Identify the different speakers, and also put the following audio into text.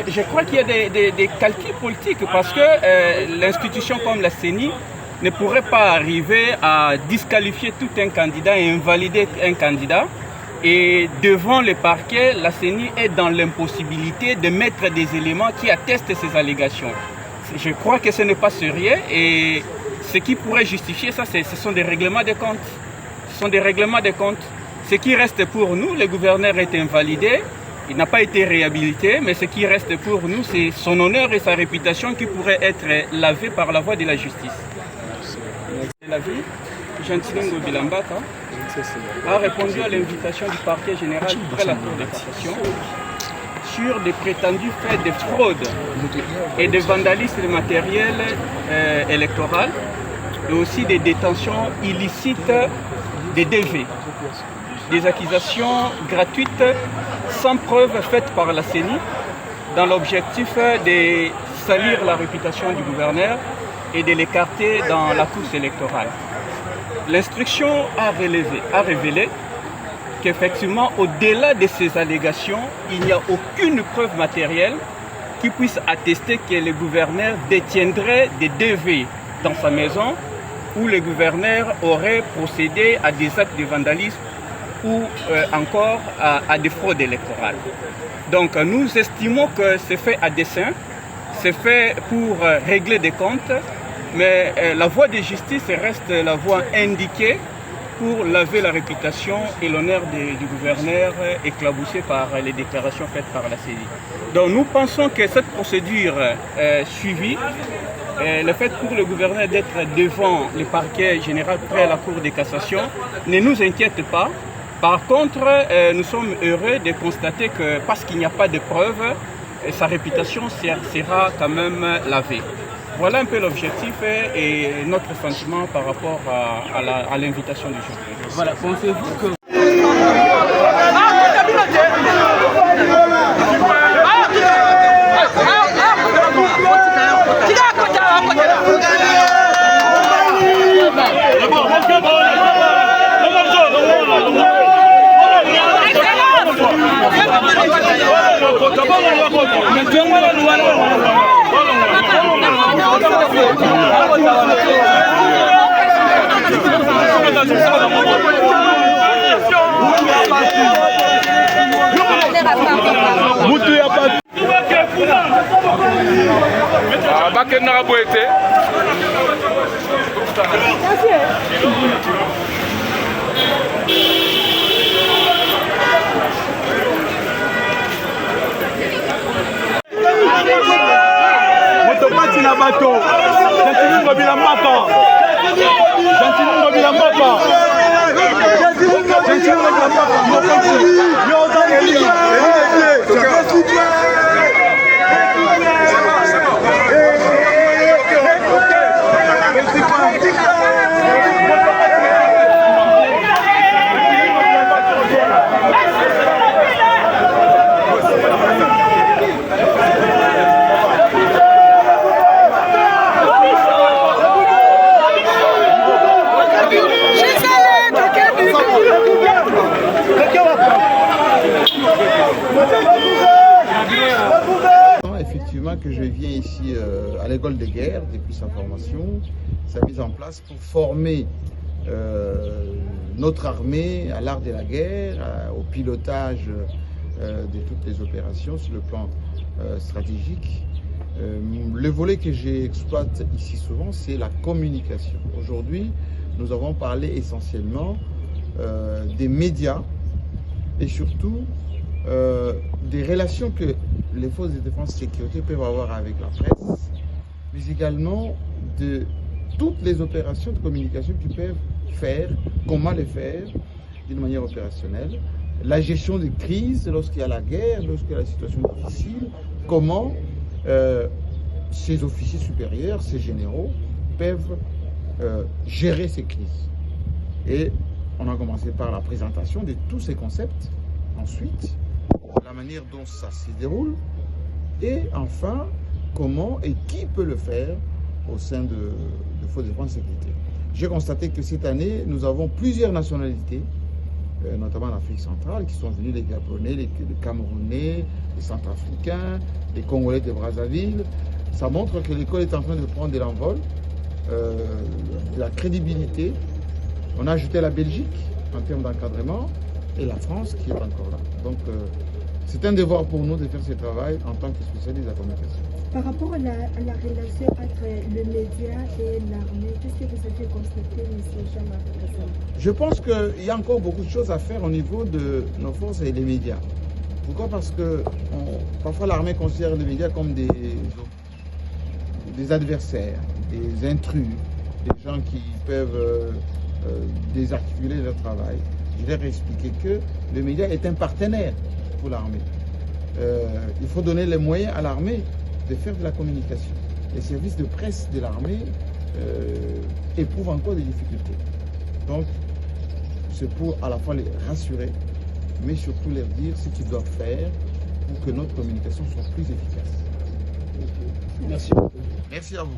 Speaker 1: Je crois qu'il y a des calculs politiques parce que l'institution comme la CENI ne pourrait pas arriver à disqualifier tout un candidat et invalider un candidat. Et devant le parquet, la CENI est dans l'impossibilité de mettre des éléments qui attestent ces allégations. Je crois que ce n'est pas sérieux et ce qui pourrait justifier ça, ce sont des règlements de compte. Ce sont des règlements de compte. Ce qui reste pour nous, le gouverneur est invalidé, il n'a pas été réhabilité, mais ce qui reste pour nous, c'est son honneur et sa réputation qui pourraient être lavés par la voie de la justice. La vie, Gentilin Bilambaka a répondu à l'invitation du parquet général près la Cour de cassation sur des prétendus faits de fraude et de vandalisme matériel électoral et aussi des détentions illicites des DV. Des accusations gratuites sans preuve faites par la CENI dans l'objectif de salir la réputation du gouverneur et de l'écarter dans la course électorale. L'instruction a révélé qu'effectivement, au-delà de ces allégations, il n'y a aucune preuve matérielle qui puisse attester que le gouverneur détiendrait des DV dans sa maison où le gouverneur aurait procédé à des actes de vandalisme ou encore à des fraudes électorales. Donc nous estimons que c'est fait à dessein, c'est fait pour régler des comptes, mais la voie de justice reste la voie indiquée pour laver la réputation et l'honneur du gouverneur éclaboussé par les déclarations faites par la CENI. Donc nous pensons que cette procédure suivie, le fait pour le gouverneur d'être devant le parquet général près la Cour de cassation ne nous inquiète pas. Par contre, nous sommes heureux de constater que parce qu'il n'y a pas de preuves, sa réputation sera quand même lavée. Voilà un peu l'objectif et notre sentiment par rapport à l'invitation du jour. Voilà, pensez-vous que...
Speaker 2: na bato Gentilin Bilambaka
Speaker 3: Effectivement que je viens ici à l'école de guerre depuis sa formation, sa mise en place pour former notre armée à l'art de la guerre, au pilotage de toutes les opérations sur le plan stratégique. Le volet que j'exploite ici souvent, c'est la communication. Aujourd'hui, nous avons parlé essentiellement des médias et surtout des relations que les forces de défense et de sécurité peuvent avoir avec la presse, mais également de toutes les opérations de communication qu'ils peuvent faire, comment les faire d'une manière opérationnelle, la gestion des crises lorsqu'il y a la guerre, lorsqu'il y a la situation difficile, comment ces officiers supérieurs, ces généraux peuvent gérer ces crises. Et on a commencé par la présentation de tous ces concepts. Ensuite, la manière dont ça se déroule, Et enfin, comment et qui peut le faire au sein de Forces de défense et sécurité. J'ai constaté que cette année, nous avons plusieurs nationalités, notamment en Afrique centrale, qui sont venus, les Gabonais, les Camerounais, les Centrafricains, les Congolais de Brazzaville. Ça montre que l'école est en train de prendre de l'envol, de la crédibilité. On a ajouté la Belgique en termes d'encadrement et la France qui est encore là. Donc, c'est un devoir pour nous de faire ce travail en tant que spécialiste de la communication.
Speaker 4: Par rapport à la relation entre le média et l'armée, qu'est-ce que vous avez constaté, M. Jean-Marc?
Speaker 3: Je pense qu'il y a encore beaucoup de choses à faire au niveau de nos forces et des médias. Pourquoi? Parce que parfois l'armée considère les médias comme des adversaires, des intrus, des gens qui peuvent désarticuler leur travail. Je leur ai expliqué que le média est un partenaire pour l'armée. Il faut donner les moyens à l'armée de faire de la communication. Les services de presse de l'armée éprouvent encore des difficultés. Donc, c'est pour à la fois les rassurer, mais surtout leur dire ce qu'ils doivent faire pour que notre communication soit plus efficace.
Speaker 2: Merci.
Speaker 3: Merci à vous.